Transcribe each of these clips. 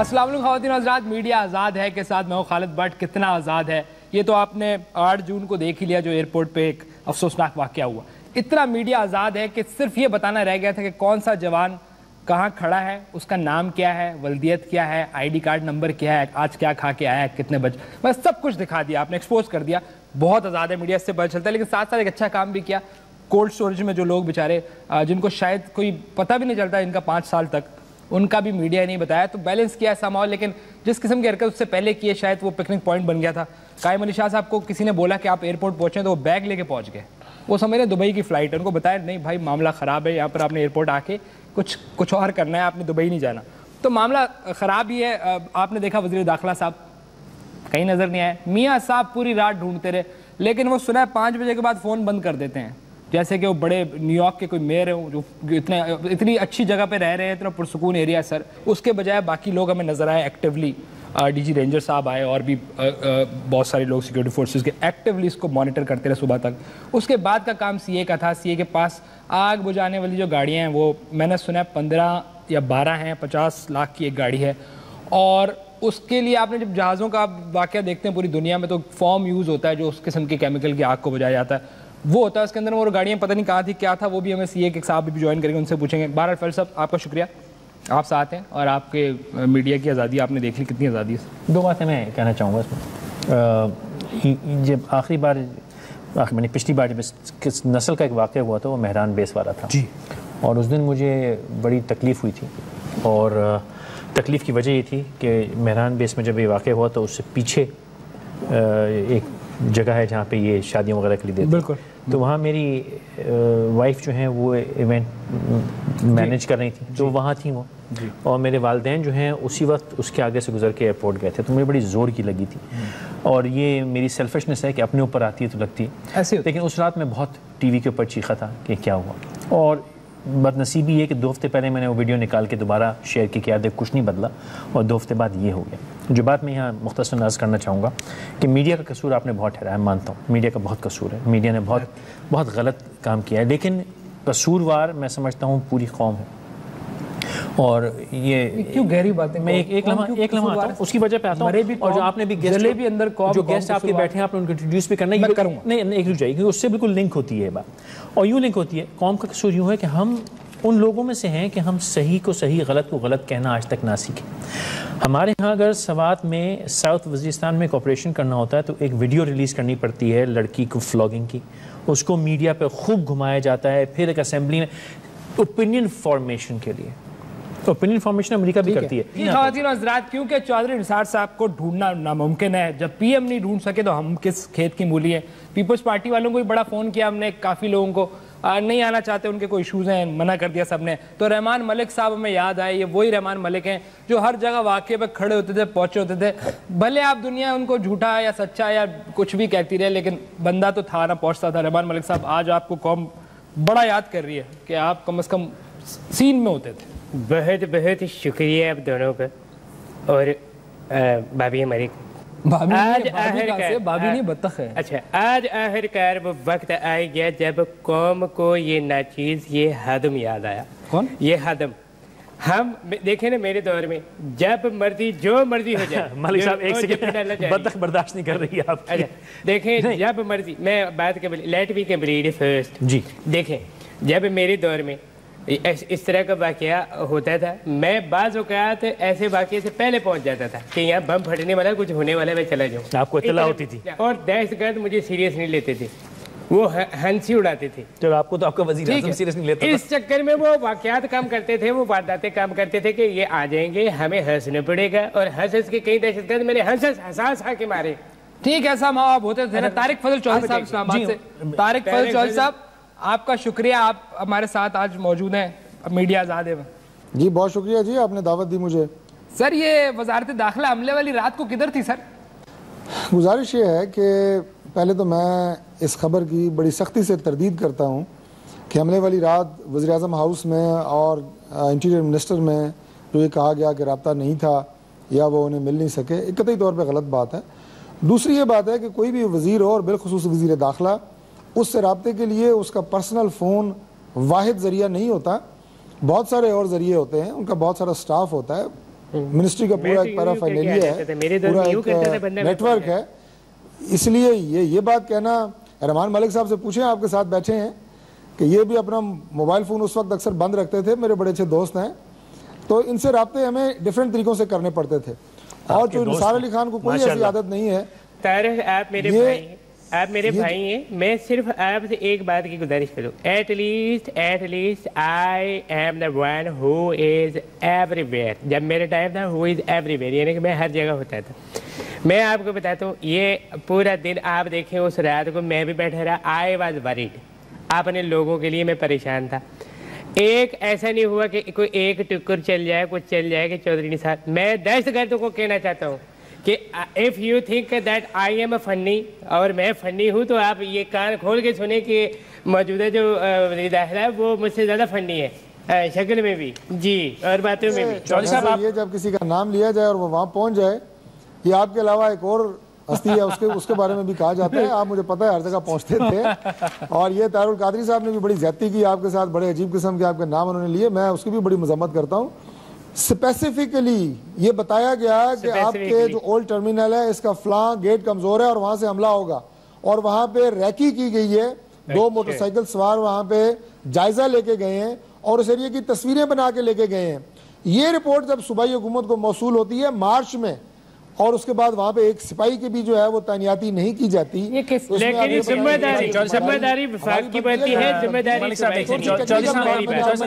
السلام علیکم خواتین و حضرات، میڈیا آزاد ہے کے ساتھ میں ہوں خالد بٹ۔ کتنا آزاد ہے یہ تو آپ نے 8 جون کو دیکھ ہی لیا، جو ایئرپورٹ پہ ایک افسوسناک واقعہ ہوا۔ اتنا میڈیا آزاد ہے کہ صرف یہ بتانا رہ گیا تھا کہ کون سا جوان کہاں کھڑا ہے، اس کا نام کیا ہے، ولدیت کیا ہے، آئی ڈی کارڈ نمبر کیا ہے، آج کیا کھا کے آیا ہے، کتنے بجے، بس سب کچھ دکھا دیا آپ نے، ایکسپوز کر دیا۔ بہت آزاد ہے میڈیا، اس سے پتہ چلتا ہے۔ لیکن ساتھ ساتھ ایک اچھا کام بھی کیا، کولڈ اسٹوریج میں جو لوگ بیچارے جن کو شاید کوئی پتہ بھی نہیں چلتا ان کا 5 سال تک، ان کا بھی میڈیا نہیں بتایا، تو بیلنس کیا ایسا ماحول۔ لیکن جس قسم کی حرکت اس سے پہلے کیے، شاید وہ پکنک پوائنٹ بن گیا تھا۔ قائم علی شاہ صاحب کو کسی نے بولا کہ آپ ایئرپورٹ پہنچیں تو وہ بیگ لے کے پہنچ گئے، وہ سمجھ رہے دبئی کی فلائٹ ہے، ان کو بتایا نہیں بھائی معاملہ خراب ہے، یہاں پر آپ نے ایئرپورٹ آ کے کچھ اور کرنا ہے، آپ نے دبئی نہیں جانا۔ تو معاملہ خراب ہی ہے۔ آپ نے دیکھا وزیر داخلہ صاحب کہیں نظر نہیں آئے، میاں صاحب پوری رات ڈھونڈتے رہے، لیکن وہ صبح 5 بجے کے بعد فون بند کر دیتے ہیں، جیسے کہ وہ بڑے نیو یارک کے کوئی میئر ہیں جو اتنی اچھی جگہ پہ رہ رہے ہیں، اتنا پرسکون ایریا ہے سر، اس کے بجائے باقی لوگ ہمیں نظر آئے ایکٹیولی، ڈی جی رینجر صاحب آئے اور بھی بہت سارے لوگ سیکورٹی فورسز کے ایکٹیولی اس کو مانیٹر کرتے رہے صبح تک۔ اس کے بعد کا کام سی اے کا تھا۔ سی اے کے پاس آگ بجھانے والی جو گاڑیاں ہیں وہ میں نے سنا ہے 15 یا 12 ہیں، 50 لاکھ کی ایک گاڑی ہے، اور اس کے لیے آپ نے جب جہازوں کا واقعہ دیکھتے ہیں پوری دنیا میں تو فارم یوز ہوتا ہے جو اس قسم کی کیمیکل کی آگ کو بجھایا جاتا ہے، وہ ہوتا ہے اس کے اندر، اور گاڑیاں پتہ نہیں کہاں تھی کیا تھا، وہ بھی ہمیں سی اے کے صاحب بھی جوائن کریں گے، ان سے پوچھیں گے۔ بہرحال فیض صاحب آپ کا شکریہ، آپ ساتھ ہیں اور آپ کے میڈیا کی آزادی آپ نے دیکھ لی، کتنی آزادی ہے؟ 2 باتیں میں کہنا چاہوں گا اس میں۔ جب آخری بار میں نے پچھلی بار جب کس نسل کا ایک واقعہ ہوا تھا وہ مہران بیس والا تھا جی، اور اس دن مجھے بڑی تکلیف ہوئی تھی، اور تکلیف کی وجہ یہ تھی کہ مہران بیس میں جب یہ واقعہ ہوا تو اس سے پیچھے ایک جگہ ہے جہاں پہ یہ شادیوں وغیرہ کے لیے دیتے ہیں، بالکل، تو وہاں میری وائف جو ہیں وہ ایونٹ مینیج کر رہی تھی، تو وہاں تھیں وہ، اور میرے والدین جو ہیں اسی وقت اس کے آگے سے گزر کے ایئرپورٹ گئے تھے، تو مجھے بڑی زور کی لگی تھی، اور یہ میری سیلفشنس ہے کہ اپنے اوپر آتی ہے تو لگتی ہے ایسے، لیکن اس رات میں بہت ٹی وی کے اوپر چیخا تھا کہ کیا ہوا، اور بد نصیبی یہ کہ 2 ہفتے پہلے میں نے وہ ویڈیو نکال کے دوبارہ شیئر کی کہ یار دیکھ کچھ نہیں بدلا، اور 2 ہفتے بعد یہ ہو گیا۔ جو بات میں یہاں مختصر عرض کرنا چاہوں گا کہ میڈیا کا قصور آپ نے بہت ٹھہرایا، مانتا ہوں میڈیا کا بہت قصور ہے، میڈیا نے بہت غلط کام کیا ہے، لیکن قصوروار میں سمجھتا ہوں پوری قوم ہے، اور یہ کیوں گہری بات ہے، میں ایک لمحہ آتا ہوں اس کی وجہ پہ آتا ہوں، اور جو آپ نے بھی گیسٹ آپ کے بیٹھے ہیں آپ نے ان کو انٹروڈیوس بھی کرنا ہے، نہیں ایک رک جائے کیونکہ اس سے بالکل لنک ہوتی ہے یہ بات، اور یوں لنک ہوتی ہے۔ قوم کا قصور یوں ہے کہ ہم ان لوگوں میں سے ہیں کہ ہم صحیح کو صحیح، غلط کو غلط کہنا آج تک نہ سیکھیں۔ ہمارے ہاں اگر سوات میں ساؤتھ وزیرستان میں کوپریشن کرنا ہوتا ہے تو ایک ویڈیو ریلیز کرنی پڑتی ہے لڑکی کو فلاگنگ کی، اس کو میڈیا پہ خوب گھمایا جاتا ہے، پھر ایک اسمبلی میں اوپینین فارمیشن کے لیے، اوپینین فارمیشن امریکہ بھی کرتی ہے۔ خواتین و حضرات، کیونکہ چودھری نثار صاحب کو ڈھونڈنا ناممکن ہے، جب پی ایم نہیں ڈھونڈ سکے تو ہم کس کھیت کی مولی ہیں۔ پیپلز پارٹی والوں کو بھی بڑا فون کیا ہم نے، کافی لوگوں کو نہیں آنا چاہتے، ان کے کوئی ایشوز ہیں، منع کر دیا سب نے، تو رحمان ملک صاحب ہمیں یاد آئے، یہ وہی رحمان ملک ہیں جو ہر جگہ واقعے پہ کھڑے ہوتے تھے، پہنچے ہوتے تھے، بھلے آپ دنیا ان کو جھوٹا یا سچا یا کچھ بھی کہتی رہے، لیکن بندہ تو تھا نا، پہنچتا تھا۔ رحمان ملک صاحب آج آپ کو قوم بڑا یاد کر رہی ہے کہ آپ کم از کم سین میں ہوتے تھے۔ بہت بہت شکریہ آپ دونوں کا، اور بابی ہماری بابی نہیں بطخ ہے۔ اچھا، آج آخر کار وہ وقت آ گیا جب قوم کو یہ ناچیز، یہ ہدم یاد آیا۔ کون یہ ہدم؟ ہم دیکھیں نا میرے دور میں جب مرضی جو مرضی ہو جائے، ملک صاحب ایک سیکنڈ، بطخ برداشت نہیں کر رہی ہے آپ کی۔ دیکھیں جب مرضی، میں بات کر لیٹ بی کمپلیٹ فرسٹ جی، دیکھیں جب میرے دور میں اس طرح کا واقعہ ہوتا تھا، میں بعض اوقات ایسے واقعے سے پہلے پہنچ جاتا تھا کہ یہاں بم پھٹنے والا کچھ ہونے والا، میں چلا جاؤں، آپ کو اطلاع ہوتی تھی، اور دہشت گرد مجھے سیریس نہیں لیتے تھے، وہ ہنسی اڑاتے تھے، چلو آپ کو تو آپ کا وزیر اعظم سیریس نہیں لیتا، اس چکر میں وہ واقعات کام کرتے تھے، وہ وارداتیں کام کرتے تھے کہ یہ آ جائیں گے، ہمیں ہنسنا پڑے گا، اور ہنس کے کئی دہشت گرد میرے ہنس آ کے مارے۔ ٹھیک ہے، ایسا ماں آپ ہوتے تھے نا۔ طارق فضل چودھری صاحب اسلام آباد سے، طارق فضل چودھری صاحب آپ کا شکریہ، آپ ہمارے ساتھ آج موجود ہیں میڈیا آزاد ہے۔ جی بہت شکریہ جی، آپ نے دعوت دی مجھے۔ سر یہ وزارت داخلہ حملے والی رات کو کدھر تھی سر؟ گزارش یہ ہے کہ پہلے تو میں اس خبر کی بڑی سختی سے تردید کرتا ہوں کہ حملے والی رات وزیر اعظم ہاؤس میں اور انٹیریئر منسٹر میں جو یہ کہا گیا کہ رابطہ نہیں تھا یا وہ انہیں مل نہیں سکے، ایک قطعی طور پہ غلط بات ہے۔ دوسری یہ بات ہے کہ کوئی بھی وزیر ہو، اور بالخصوص وزیر داخلہ، اس سے رابطے کے لیے اس کا پرسنل فون واحد ذریعہ نہیں ہوتا، بہت سارے اور ذریعے ہوتے ہیں، ان کا بہت سارا سٹاف ہوتا ہے۔ منسٹری کا پورا ایک پیرا فائنلی ہے, پورا ایک نیٹ ورک ہے. اس لیے یہ بات کہنا, رحمان ملک صاحب سے پوچھیں, آپ کے ساتھ بیٹھے ہیں, کہ یہ بھی اپنا موبائل فون اس وقت اکثر بند رکھتے تھے, میرے بڑے اچھے دوست ہیں, تو ان سے رابطے ہمیں ڈیفرنٹ طریقوں سے کرنے پڑتے تھے. اور جو نثار علی خان کو کوئی ایسی عادت نہیں ہے. طارق آپ میرے بھائی ہیں, میں صرف آپ سے ایک بات کی گزارش کروں, at least I am the one who is everywhere. جب میرا ٹائم تھا ہو از ایوری ویئر, یعنی کہ میں ہر جگہ ہوتا تھا. میں آپ کو بتاتا ہوں, یہ پورا دن آپ دیکھیں اس رات کو میں بھی بیٹھا رہا, آئی واز وریڈ, اپنے لوگوں کے لیے میں پریشان تھا. ایک ایسا نہیں ہوا کہ کوئی ایک ٹکر چل جائے, کچھ چل جائے کہ چودھری نثار. میں دہشت گردوں کو کہنا چاہتا ہوں کہ if you think that I am funny اور میں فنی ہوں, تو آپ یہ کان کھول کے سنیں کہ موجودہ جو وزیر داخلہ ہے وہ مجھ سے زیادہ فنی ہے, شکل میں بھی جی اور باتوں میں بھی. یہ جب کسی کا نام لیا جائے اور وہ وہاں پہنچ جائے, یہ آپ کے علاوہ ایک اور ہستی ہے, اس کے بارے میں بھی کہا جاتا ہے, آپ مجھے پتہ ہے ہر جگہ پہنچتے تھے. اور یہ طاہر القادری صاحب نے بھی بڑی زیادتی کی آپ کے ساتھ, بڑے عجیب قسم کے آپ کے نام انہوں نے لیے, میں اس کی بھی بڑی مذمت کرتا ہوں. اسپیسیفکلی یہ بتایا گیا کہ آپ کے جو اولڈ ٹرمینل ہے اس کا فلاں گیٹ کمزور ہے اور وہاں سے حملہ ہوگا, اور وہاں پہ ریکی کی گئی ہے, 2 موٹر سائیکل سوار وہاں پہ جائزہ لے کے گئے ہیں اور اس ایریے کی تصویریں بنا کے لے کے گئے ہیں. یہ رپورٹ جب صوبائی حکومت کو موصول ہوتی ہے مارچ میں, اور اس کے بعد وہاں پہ ایک سپاہی کی بھی جو ہے وہ تعیناتی نہیں کی جاتی.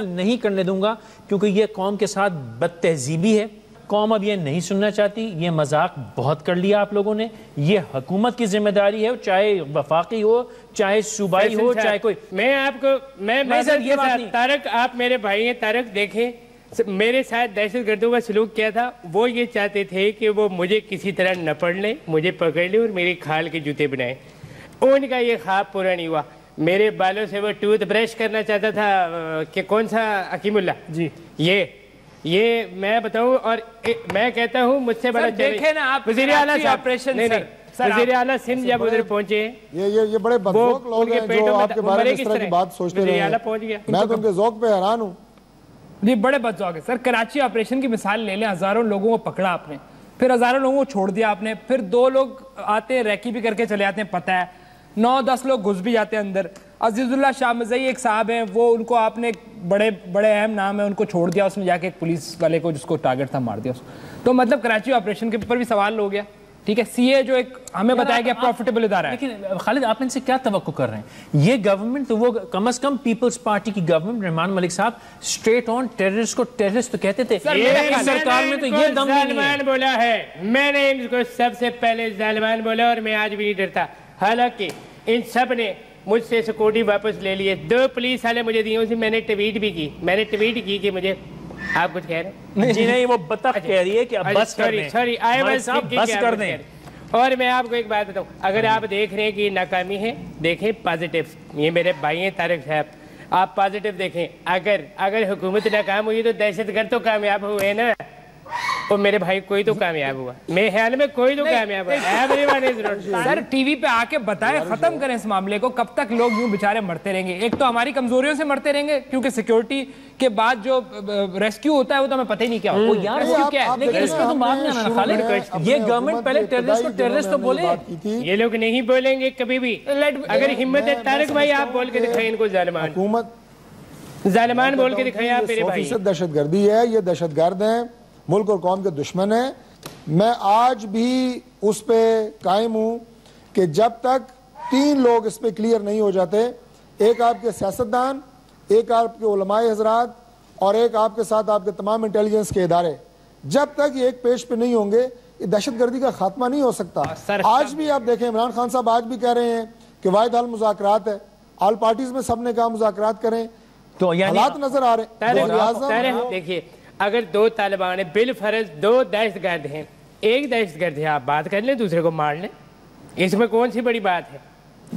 نہیں کرنے دوں گا کیونکہ یہ قوم کے ساتھ بد تہذیبی ہے. قوم اب یہ نہیں سننا چاہتی, یہ مذاق بہت کر لیا آپ لوگوں نے. یہ حکومت کی ذمہ داری ہے, چاہے وفاقی ہو چاہے صوبائی ہو چاہے کوئی. میں آپ کو طارق, آپ میرے بھائی ہیں طارق, دیکھیں میرے ساتھ دہشت گردوں کا سلوک کیا تھا. وہ یہ چاہتے تھے کہ وہ مجھے کسی طرح نپڑ لیں, مجھے پکڑ لیں اور میری کھال کے جوتے بنائیں. ان کا یہ خواب پورا نہیں ہوا. میرے بالوں سے وہ ٹوتھ برش کرنا چاہتا تھا کہ کون سا حکیم اللہ جی, یہ میں بتاؤں, اور میں کہتا ہوں مجھ سے بڑا دیکھیں نا آپ وزیر اعلیٰ وزیر اعلیٰ سندھ جب ادھر پہنچے, یہ بڑے بدذوق لوگ ہیں جو آپ کے بارے میں اس طرح کی بات سوچتے رہے ہیں. میں تو ان کے ذوق پہ حیران ہوں. جی بڑے بدذوق ہے سر. کراچی آپریشن کی مثال لے لیں, ہزاروں لوگوں کو پکڑا آپ نے, پھر ہزاروں لوگوں کو چھوڑ دیا آپ نے, پھر 2 لوگ آتے ہیں ریکی بھی کر کے چلے آتے ہیں, پتہ ہے 9-10 لوگ گھس بھی جاتے ہیں اندر. عزیز اللہ شاہ مزئی ایک صاحب ہیں, وہ ان کو آپ نے بڑے اہم نام ہے, ان کو چھوڑ دیا, اس میں جا کے ایک پولیس والے کو جس کو ٹارگٹ تھا مار دیا اس کو. تو مطلب کراچی آپریشن کے اوپر بھی سوال ہو گیا. ٹھیک ہے, سی اے جو ایک ہمیں بتایا گیا پروفیٹیبل ادارہ ہے. لیکن خالد آپ ان سے کیا توقع کر رہے ہیں؟ یہ گورنمنٹ تو وہ کم از کم پیپلز پارٹی کی گورنمنٹ, رحمان ملک صاحب اسٹریٹ آن ٹیررسٹ کو ٹیررسٹ تو کہتے تھے. سرکار میں تو یہ دم ظالمان بولا ہے, میں نے ان کو سب سے پہلے ظالمان بولا, اور میں آج بھی نہیں ڈرتا. حالانکہ ان سب نے مجھ سے سیکورٹی واپس لے لیے. 2 پولیس والے مجھے دیے, اسے میں نے ٹویٹ بھی کی. میں نے ٹویٹ کی کہ مجھے آپ کچھ کہہ رہے ہیں جی نہیں, وہ بطخ کہہ رہی ہے کہ اب بس کر دیں, بس کر دیں. اور میں آپ کو ایک بات بتاؤں, اگر آپ دیکھ رہے ہیں کہ ناکامی ہے, دیکھیں پازیٹیو. یہ میرے بھائی ہیں طارق صاحب, آپ پازیٹیو دیکھیں. اگر حکومت ناکام ہوئی تو دہشت گرد تو کامیاب ہوئے نا, اور میرے بھائی کوئی تو کامیاب ہوا, میرے خیال میں کوئی تو کامیاب ہوا. سر ٹی وی پہ آ کے بتائیں, ختم کریں اس معاملے کو. کب تک لوگ یوں بیچارے مرتے رہیں گے؟ ایک تو ہماری کمزوریوں سے مرتے رہیں گے, کیونکہ سیکیورٹی کے بعد جو ریسکیو ہوتا ہے وہ تو ہمیں پتہ ہی نہیں کیا ہوتا. لیکن اس میں تو بات نہیں آنا خالد, یہ گورنمنٹ پہلے ٹیررسٹ تو بولے. یہ لوگ نہیں بولیں گے کبھی بھی. اگر ہمت ہے طارق بھائی آپ بول کے دکھائیں ان کو, ظالمان بول کے دکھائیں آپ میرے بھائی. دہشت گردی ہے, یہ دہشت گرد ہیں, ملک اور قوم کے دشمن ہیں. میں آج بھی اس پہ قائم ہوں کہ جب تک 3 لوگ اس پہ کلیئر نہیں ہو جاتے, ایک آپ کے سیاستدان, ایک آپ کے علماء حضرات, اور ایک آپ کے ساتھ آپ کے تمام انٹیلیجنس کے ادارے, جب تک یہ ایک پیش پہ نہیں ہوں گے یہ دہشت گردی کا خاتمہ نہیں ہو سکتا. آج بھی آپ دیکھیں, عمران خان صاحب آج بھی کہہ رہے ہیں کہ واحد حل مذاکرات ہے. آل پارٹیز میں سب نے کہا مذاکرات کریں, تو حالات نظر آ رہے ہیں. دیکھیے, اگر 2 طالبان ہیں, بالفرض 2 دہشت گرد ہیں, ایک دہشت گرد ہے, آپ بات کر لیں, دوسرے کو مار لیں, اس میں کون سی بڑی بات ہے؟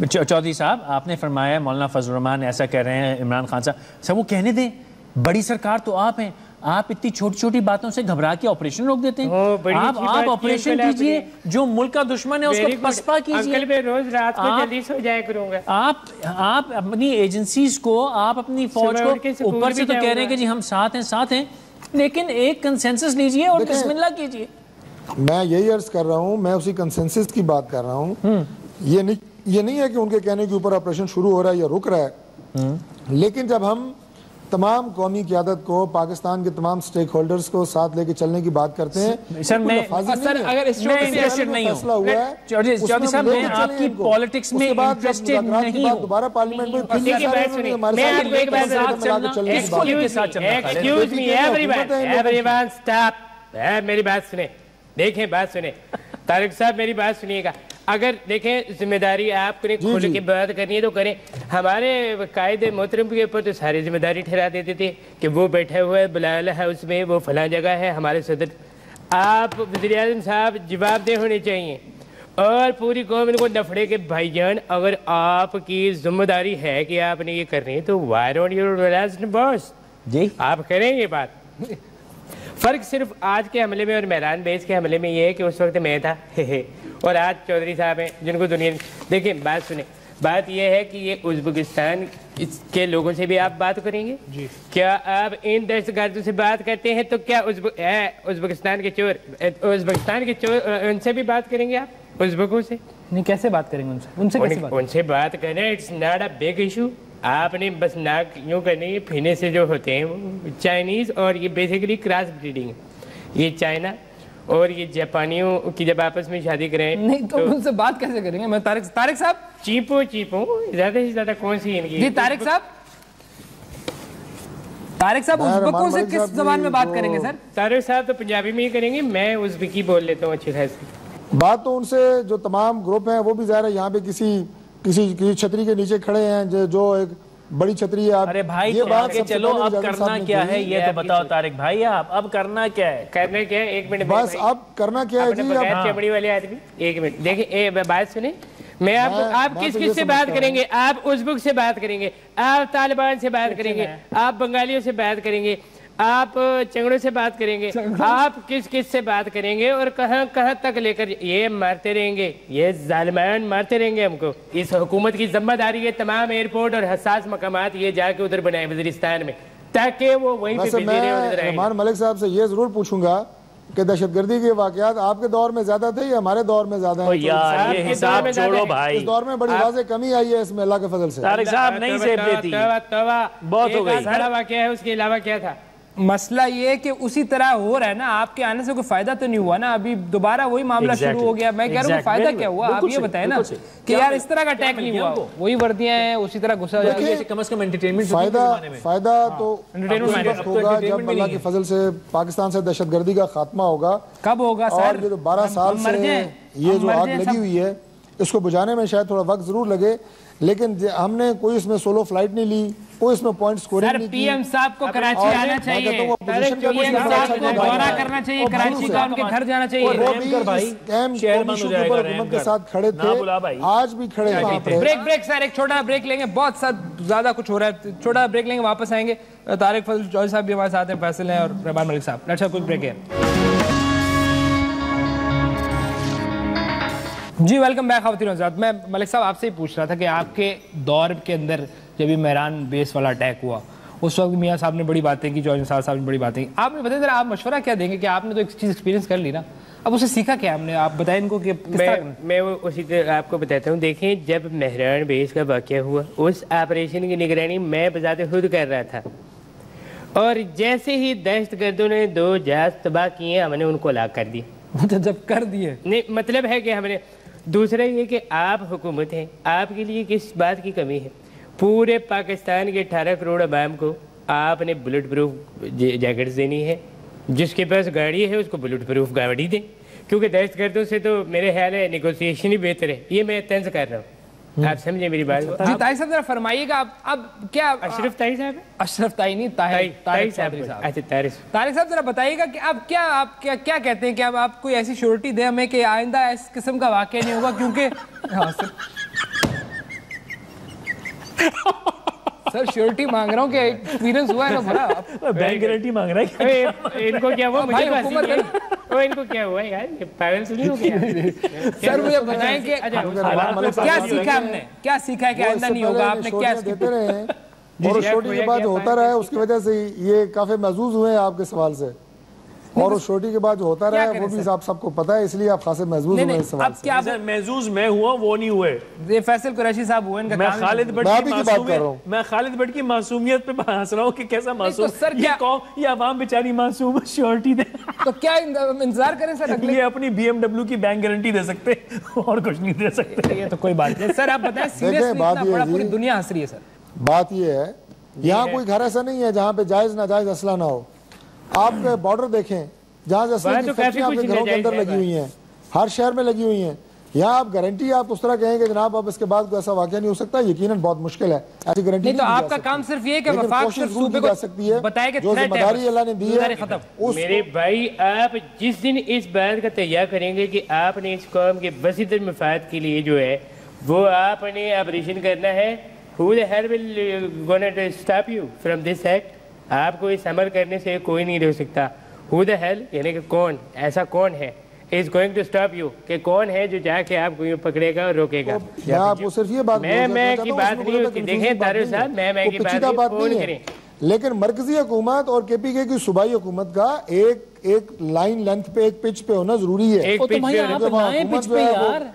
چودھری صاحب آپ نے فرمایا مولانا فضل الرحمان ایسا کہہ رہے ہیں, عمران خان صاحب وہ کہنے دیں, بڑی سرکار تو آپ ہیں, آپ اتنی چھوٹی چھوٹی باتوں سے گھبرا کے آپریشن روک دیتے ہیں. آپ آپریشن کیجئے, جو ملک کا دشمن ہے اس کو پسپا کیجئے. میں روز رات کو جلدی سو جایا کروں گا. آپ اپنی ایجنسیز کو, آپ اپنی فوج کو اوپر سے تو کہہ رہے ہیں کہ جی ہم ساتھ ہیں. لیکن ایک کنسنسس لیجئے اور بسم اللہ کیجئے. میں یہی عرض کر رہا ہوں, میں اسی کنسنسس کی بات کر رہا ہوں. یہ نہیں ہے کہ ان کے کہنے کے اوپر آپریشن شروع ہو رہا ہے یا رک رہا ہے, لیکن جب ہم تمام قومی قیادت کو, پاکستان کے تمام سٹیک ہولڈرز کو ساتھ لے کے چلنے کی بات کرتے ہیں. سر میں اگر اس میں انٹرسٹڈ نہیں ہوں, چودھری صاحب میں آپ کی پالیٹکس میں انٹرسٹڈ نہیں ہوں. دوبارہ پارلیمنٹ میں میری بات سنیں, دیکھیں بات سنیں طارق صاحب, میری بات سنیے گا. اگر دیکھیں ذمہ داری آپ نے کھل کے بات کرنی ہے تو کریں. ہمارے قائد محترم کے اوپر تو ساری ذمہ داری ٹھہرا دیتے تھے کہ وہ بیٹھا ہوا ہے بلال ہاؤس میں, وہ فلاں جگہ ہے ہمارے صدر. آپ وزیر اعظم صاحب جواب دہ ہونے چاہیے, اور پوری قوم ان کو نفڑے کے بھائی جان, اگر آپ کی ذمہ داری ہے کہ آپ نے یہ کرنی ہے تو why don't you realize boss, جی آپ کریں یہ بات. فرق صرف آج کے حملے میں اور مہران بیس کے حملے میں یہ ہے کہ اس وقت میں تھا اور آج چودھری صاحب ہیں جن کو دنیا. دیکھیں بات سنیں, بات یہ ہے کہ یہ ازبکستان کے لوگوں سے بھی آپ بات کریں گے. کیا آپ ان دہشت گردوں سے بات کرتے ہیں تو کیا ازبکستان کے چور ان سے بھی بات کریں گے آپ ازبکوں سے؟ نہیں, کیسے بات کریں گے ان سے ان سے بات کرنا it's not a big issue. آپ نے بس ناک یوں کرنی ہے, پھینے سے جو ہوتے ہیں وہ چائنیز, اور یہ بیسیکلی کراس بریڈنگ ہے. یہ چائنا اور یہ جاپانیوں کی جب آپس میں شادی کریں نہیں تو ان سے بات کیسے کریں گے؟ میں طارق صاحب چیپو زیادہ سے زیادہ کون سی ان کی. جی طارق صاحب ازبکوں سے کس زبان میں بات کریں گے سر؟ طارق صاحب تو پنجابی میں ہی کریں گے, میں ازبکی بول لیتا ہوں اچھی خاصی. بات تو ان سے جو تمام گروپ ہیں وہ بھی ظاہر ہے یہاں پہ کسی چھتری کے نیچے کھڑے ہیں جو ایک بڑی چھتری ہے. ارے بھائی تو آگے چلو, اب کرنا کیا ہے یہ تو بتاؤ طارق بھائی, آپ اب کرنا کیا ہے؟ کرنا کیا ہے, ایک منٹ بس اب کرنا کیا ہے جی. بغیر چمڑی والے آدمی, ایک منٹ دیکھیں بات سنیں. میں آپ کس سے بات کریں گے؟ آپ ازبک سے بات کریں گے, آپ طالبان سے بات کریں گے, آپ بنگالیوں سے بات کریں گے, آپ چنگڑوں سے بات کریں گے, آپ کس سے بات کریں گے, اور کہاں تک لے کر یہ مارتے رہیں گے, یہ ظالمان مارتے رہیں گے ہم کو. اس حکومت کی ذمہ داری ہے تمام ایئرپورٹ اور حساس مقامات یہ جا کے ادھر بنائے وزیرستان میں, تاکہ وہ وہیں پہ بزی رہے. میں رحمان ملک صاحب سے یہ ضرور پوچھوں گا کہ دہشت گردی کے واقعات آپ کے دور میں زیادہ تھے یا ہمارے دور میں زیادہ ہیں؟ یار یہ حساب چھوڑو بھائی, اس دور میں بڑی واضح کمی آئی ہے اس میں اللہ کے فضل سے. طارق صاحب نہیں زیب دیتی, بہت ہو گئی. سارا واقعہ ہے, اس کے علاوہ کیا تھا؟ مسئلہ یہ ہے کہ اسی طرح ہو رہا ہے نا, آپ کے آنے سے کوئی فائدہ تو نہیں ہوا نا, ابھی دوبارہ وہی معاملہ شروع ہو گیا. میں کہہ رہا ہوں فائدہ کیا ہوا, آپ یہ بتائیں نا کہ یار اس طرح کا اٹیک نہیں ہوا, وہی وردیاں ہیں اسی طرح گھسا جائے. کم از کم انٹرٹینمنٹ فائدہ تو ہوگا جب اللہ کے فضل سے پاکستان سے دہشت گردی کا خاتمہ ہوگا. کب ہوگا سر؟ اور یہ 12 سال سے یہ جو آگ لگی ہوئی ہے اس کو بجھانے میں شاید تھوڑا وقت ضرور لگے, لیکن ہم نے کوئی اس میں سولو فلائٹ نہیں لی, کوئی اس میں پوائنٹ سکورنگ نہیں کی. پی ایم صاحب کو کراچی آنا چاہیے, پی ایم صاحب کو دورہ کرنا چاہیے کراچی کا, ان کے گھر جانا چاہیے. وہ بھی اس کیم ایشو کے اوپر حکومت کے ساتھ کھڑے تھے, آج بھی کھڑے ہیں. بریک سر, ایک چھوٹا بریک لیں گے, بہت زیادہ کچھ ہو رہا ہے, چھوٹا بریک لیں گے, واپس آئیں گے. طارق فضل چودھری صاحب بھی ہمارے ساتھ ہیں, فیصل ہیں, اور رحمان ملک صاحب. لیٹس ہیو کوئی بریک ہے. جی ویلکم بیک خواتین و حضرات. میں ملک صاحب آپ سے ہی پوچھ رہا تھا کہ آپ کے دور کے اندر جب یہ مہران بیس والا اٹیک ہوا اس وقت میاں صاحب نے بڑی باتیں کی, چودھری صاحب نے بڑی باتیں کی. آپ نے بتائیں ذرا, آپ مشورہ کیا دیں گے کہ آپ نے تو ایک چیز ایکسپیرینس کر لی نا, اب اسے سیکھا کیا ہم نے, آپ بتائیں ان کو کہ میں وہ اسی طرح آپ کو بتاتا ہوں. دیکھیں جب مہران بیس کا واقعہ ہوا اس آپریشن کی نگرانی میں بذات خود کر رہا تھا, اور جیسے ہی دہشت گردوں نے 2 جہاز تباہ کیے ہم نے ان کو ہلاک کر دیا. جب کر دیے نہیں مطلب ہے کہ ہم نے. دوسرا یہ کہ آپ حکومت ہیں, آپ کے لیے کس بات کی کمی ہے؟ پورے پاکستان کے 18 کروڑ عوام کو آپ نے بلٹ پروف جیکٹس دینی ہے, جس کے پاس گاڑی ہے اس کو بلٹ پروف گاڑی دیں, کیونکہ دہشت گردوں سے تو میرے خیال ہے نیگوسیشن ہی بہتر ہے. یہ میں طنز کر رہا ہوں, آپ سمجھے میری بات. جی طاہر صاحب ذرا فرمائیے گا, اب کیا اشرف طاہر صاحب, اشرف طاہر نہیں طارق صاحب, اچھا طارق صاحب ذرا بتائیے گا کہ اب کیا آپ کیا کہتے ہیں کہ اب آپ کوئی ایسی شیورٹی دیں ہمیں کہ آئندہ اس قسم کا واقعہ نہیں ہوگا, کیونکہ سر شیورٹی مانگ رہا ہوں کہ ایکسپیرینس ہوا ہے نا بڑا, بینک گارنٹی مانگ رہا ہے. ان کو کیا ہوا, ان کو کیا ہوا یار, پاگل سے نہیں ہو گیا. سر مجھے بتائیں کہ کیا سیکھا ہم نے, کیا سیکھا ہے کہ آئندہ نہیں ہوگا, آپ نے کیا دیتے رہے ہیں اور اس چھوٹی کے بعد جو ہوتا رہا ہے اس کی وجہ سے یہ کافی محظوظ ہوئے ہیں آپ کے سوال سے, اور اس چھوٹی کے بعد جو ہوتا رہا ہے وہ بھی آپ سب کو پتا ہے, اس لیے آپ خاصے محظوظ ہوئے اس سوال سے. محظوظ میں ہوا, وہ نہیں ہوئے. یہ فیصل قریشی صاحب ہوئے, ان کا میں خالد بٹ کی معصومیت پہ ہنس رہا ہوں کہ کیسا معصوم یہ عوام بیچاری معصوم شیورٹی دے. تو کیا انتظار کریں سر؟ یہ اپنی BMW کی بینک گارنٹی دے سکتے اور کچھ نہیں دے سکتے. یہ تو کوئی بات نہیں سر, آپ بتائیں سیریسلی اتنا بڑا پوری دنیا ہنس رہی ہے سر. بات یہ ہے یہاں کوئی گھر ایسا نہیں ہے جہاں پہ جائز ناجائز اسلحہ نہ ہو. آپ بارڈر دیکھیں جہاں سے اسلحے کی فیکٹریاں آپ کے گھروں کے اندر لگی ہوئی ہیں, ہر شہر میں لگی ہوئی ہیں. یہاں آپ گارنٹی آپ اس طرح کہیں کہ جناب اب اس کے بعد کوئی ایسا واقعہ نہیں ہو سکتا, یقیناً بہت مشکل ہے. ایسی گارنٹی نہیں تو آپ کا کام صرف یہ کہ وفاق صرف صوبے کو سکتی ہے بتائے کہ جو ذمہ داری اللہ نے دی ہے. میرے بھائی آپ جس دن اس بات کا تیار کریں گے کہ آپ نے اس قوم کے وسیع مفاد کے لیے جو ہے وہ آپ نے آپریشن کرنا ہے, who the hell will gonna stop you from this act? آپ کو اس عمل کرنے سے کوئی نہیں روک سکتا. who the hell یعنی کہ کون, ایسا کون ہے is going to stop you, کہ کون ہے جو جا کے آپ کو یوں پکڑے گا اور روکے گا. میں آپ کو صرف یہ بات میں کی بات نہیں ہوتی, دیکھیں طارق صاحب میں کی بات نہیں کریں, لیکن مرکزی حکومت اور KPK کی صوبائی حکومت کا ایک لائن لینتھ پہ ایک پچ پہ ہونا ضروری ہے. ایک پچ پہ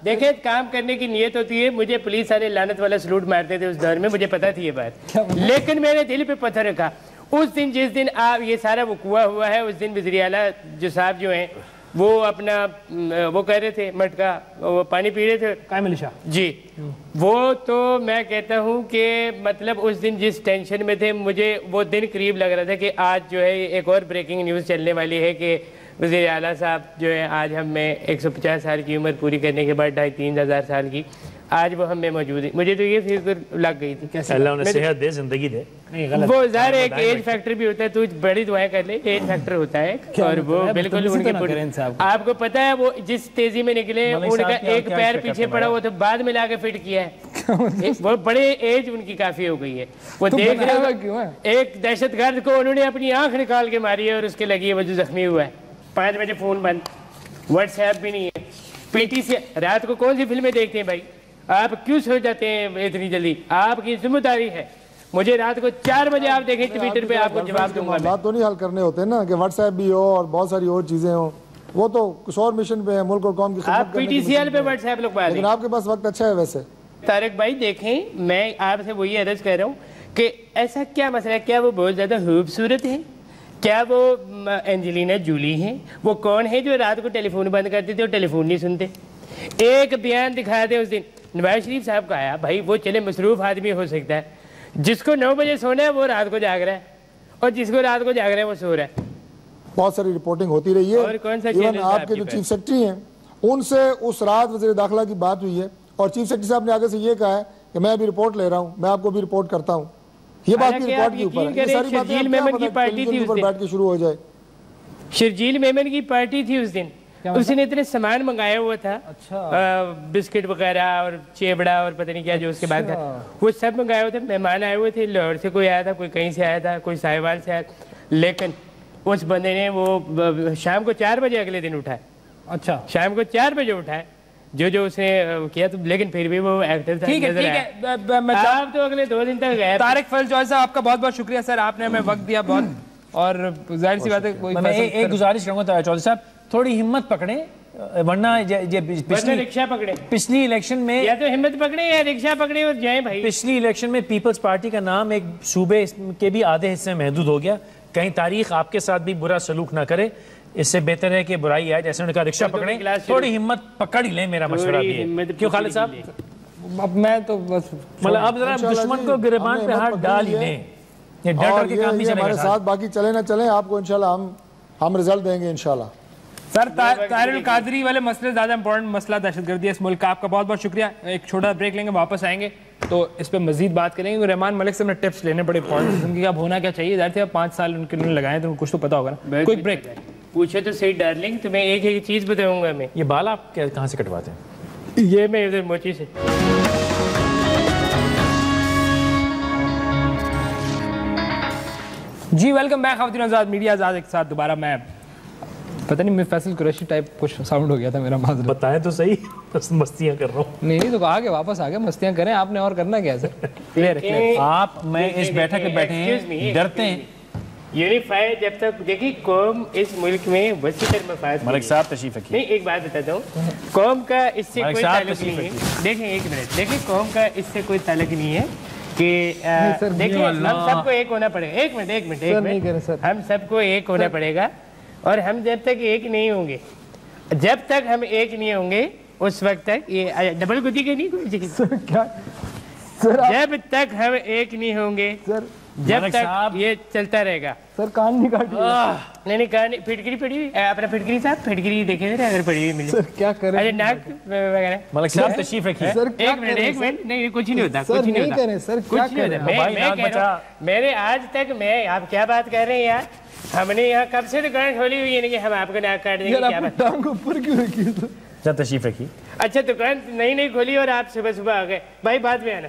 دیکھیں کام کرنے کی نیت ہوتی ہے. مجھے پولیس والے لعنت والا سلوٹ مارتے تھے اس دور میں, مجھے پتا تھی یہ بات, لیکن میں نے دل پہ پتھر رکھا. اس دن جس دن آپ یہ سارا وقوع ہوا ہے اس دن وزیر اعلیٰ جو صاحب جو ہیں وہ اپنا وہ کہہ رہے تھے مٹکا وہ پانی پی رہے تھے قائم علی شاہ جی, وہ تو میں کہتا ہوں کہ مطلب اس دن جس ٹینشن میں تھے مجھے وہ دن قریب لگ رہا تھا کہ آج جو ہے ایک اور بریکنگ نیوز چلنے والی ہے کہ وزیر اعلیٰ صاحب جو ہے آج ہم میں 150 سال کی عمر پوری کرنے کے بعد 2,500-3,000 سال کی آج وہ ہم میں موجود ہے. مجھے تو یہ فکر لگ گئی تھی اللہ انہیں صحت دے, زندگی دے. وہ ظاہر ایک ایج فیکٹر بھی ہوتا ہے, تو بڑی دعائیں کر لے, ایج فیکٹر ہوتا ہے اور وہ بالکل ان کے آپ کو پتا ہے وہ جس تیزی میں نکلے ان کا ایک پیر پیچھے پڑا وہ تو بعد میں لا کے فٹ کیا ہے. وہ بڑے ایج ان کی کافی ہو گئی ہے. وہ دیکھ رہے ہو ایک دہشت گرد کو انہوں نے اپنی آنکھ نکال کے ماری ہے اور اس کے لگی ہے وہ جو زخمی ہوا ہے. 5 بجے فون بند, واٹس ایپ بھی نہیں ہے. PT سے رات کو کون سی فلمیں دیکھتے ہیں بھائی, آپ کیوں سو جاتے ہیں اتنی جلدی؟ آپ کی ذمہ داری ہے. مجھے رات کو 4 بجے آپ دیکھیں ٹویٹر پہ, آپ کو جواب دوں گا. بات تو نہیں حل کرنے ہوتے نا کہ واٹس ایپ بھی ہو اور بہت ساری اور چیزیں ہوں, وہ تو کچھ اور مشن پہ ہے, ملک اور قوم کی خدمت کرنے کی. آپ PTCL پہ واٹس ایپ لوگ بات, لیکن آپ کے پاس وقت اچھا ہے ویسے. طارق بھائی دیکھیں میں آپ سے وہی عرض کر رہا ہوں کہ ایسا کیا مسئلہ ہے, کیا وہ بہت زیادہ خوبصورت ہے, کیا وہ اینجلینا جولی ہیں, وہ کون ہے جو رات کو ٹیلی فون بند کرتے تھے اور ٹیلی فون نہیں سنتے؟ ایک بیان دکھا دیں اس دن نواز شریف صاحب کا آیا, بھائی وہ چلے مصروف آدمی ہو سکتا ہے, جس کو 9 بجے سونا ہے وہ رات کو جاگ رہا ہے اور جس کو رات کو جاگ رہا ہے وہ سو رہا ہے. بہت ساری رپورٹنگ ہوتی رہی ہے, ایون آپ کے جو چیف سیکرٹری ہیں ان سے اس رات وزیر داخلہ کی بات ہوئی ہے اور چیف سیکرٹری صاحب نے آگے سے یہ کہا ہے کہ میں ابھی رپورٹ لے رہا ہوں, میں آپ کو بھی رپورٹ کرتا ہوں. یہ بات بھی رپورٹ کے اوپر ہے. یہ ساری باتیں بیٹھ کے شروع ہو جائے. شرجیل میمن کی پارٹی تھی اس دن, اس نے اتنے سامان منگایا ہوا تھا, بسکٹ وغیرہ اور چیبڑا اور پتہ نہیں کیا جو اس کے بعد تھا, وہ سب منگایا ہوا تھا. مہمان آئے ہوئے تھے, لاہور سے کوئی آیا تھا, کوئی کہیں سے آیا تھا, کوئی ساہیوال سے آیا, لیکن اس بندے نے وہ شام کو 4 بجے اگلے دن اٹھائے. اچھا شام کو 4 بجے اٹھائے جو اس نے کیا, تو لیکن پھر بھی وہ ایکٹر تھا. ٹھیک ہے, آپ تو اگلے 2 دن تک گئے. طارق فیض جوہر صاحب آپ کا بہت بہت شکریہ سر, آپ نے ہمیں وقت دیا بہت, اور ظاہر سی بات ہے میں ایک گزارش کروں گا چودھری صاحب, تھوڑی ہمت پکڑیں, ورنہ رکشہ پکڑے. پچھلی الیکشن میں یا تو ہمت پکڑے یا رکشہ پکڑے اور جائیں بھائی. پچھلی الیکشن میں پیپلز پارٹی کا نام ایک صوبے کے بھی آدھے حصے میں محدود ہو گیا. کہیں تاریخ آپ کے ساتھ بھی برا سلوک نہ کرے, اس سے بہتر ہے کہ برائی آئے. جیسے انہوں نے کہا رکشہ پکڑیں, تھوڑی ہمت پکڑ ہی لیں, میرا مشورہ بھی ہے. کیوں خالد صاحب؟ اب میں تو بس مطلب اب ذرا دشمن کو گریبان پہ ہاتھ ڈال ہی لیں, یہ ڈر کے کام نہیں چلے گا. ہمارے ساتھ باقی چلے نہ چلیں, آپ کو انشاءاللہ ہم رزلٹ دیں گے انشاءاللہ. سر طاہر القادری والے مسئلے زیادہ امپورٹنٹ مسئلہ دہشت گردی ہے اس ملک کا. آپ کا بہت بہت شکریہ. ایک چھوٹا بریک لیں گے, واپس آئیں گے تو اس پہ مزید بات کریں گے. رحمان ملک سے ہم نے ٹپس لینے بڑے امپورٹنٹ, زندگی اب ہونا کیا چاہیے. ظاہر تھے 5 سال ان کے انہوں نے لگائے تو کچھ تو پتا ہوگا نا. کوئی بریک پوچھے تو صحیح ڈارلنگ, تو میں ایک چیز بتاؤں گا. میں یہ بال آپ کہاں سے کٹواتے ہیں؟ یہ میں ادھر موچی سے. جی ویلکم بیک خواتین آزاد میڈیا آزاد کے ساتھ دوبارہ میں پتہ نہیں میں فیصل قریشی ٹائپ کچھ ساؤنڈ ہو گیا تھا میرا، معذرت. بتائیں تو صحیح، بس مستیاں کر رہا ہوں. نہیں تو آگے واپس آ گئے، مستیاں کریں، آپ نے اور کرنا کیا سر؟ کلیئر ہے. آپ میں اس بیٹھک کے بیٹھے ہیں ڈرتے ہیں. یونیفائی جب تک دیکھیے قوم اس ملک میں وسیع تر مفاد. ملک صاحب تشریف رکھیے. نہیں ایک بات بتاتا ہوں، قوم کا اس سے کوئی تعلق نہیں ہے. دیکھیں ایک منٹ، دیکھیں قوم کا اس سے کوئی تعلق نہیں ہے کہ دیکھیں ہم سب کو ایک ہونا پڑے گا. ایک منٹ ہم سب کو ایک ہونا پڑے گا، اور ہم جب تک ایک نہیں ہوں گے، جب تک ہم ایک نہیں ہوں گے اس وقت تک یہ ڈبل گدی کے نہیں، جب تک ہم ایک نہیں ہوں گے جب تک یہ چلتا رہے گا. سر کان نہیں کاٹی. نہیں کان پھٹکری پڑی ہوئی اپنا پھٹکری صاحب پھٹکری دیکھے اگر پڑی ہوئی ملے. سر کیا کریں؟ اچھا ناک وغیرہ. ملک صاحب تشریف رکھیے. ایک منٹ نہیں کچھ نہیں ہوتا، کچھ نہیں ہوتا سر، کچھ نہیں ہوتا. میرے آج تک میں آپ کیا بات کر رہے ہیں یار، ہم نے یہاں کب سے دکان کھولی ہوئی ہے کہ ہم آپ کو ناک کاٹ دیں گے. کیا بات ٹانگ اوپر کیوں رکھی ہے سر؟ تشریف رکھیے. اچھا دکان نہیں کھولی اور آپ صبح صبح آ گئے بھائی، بعد میں آنا.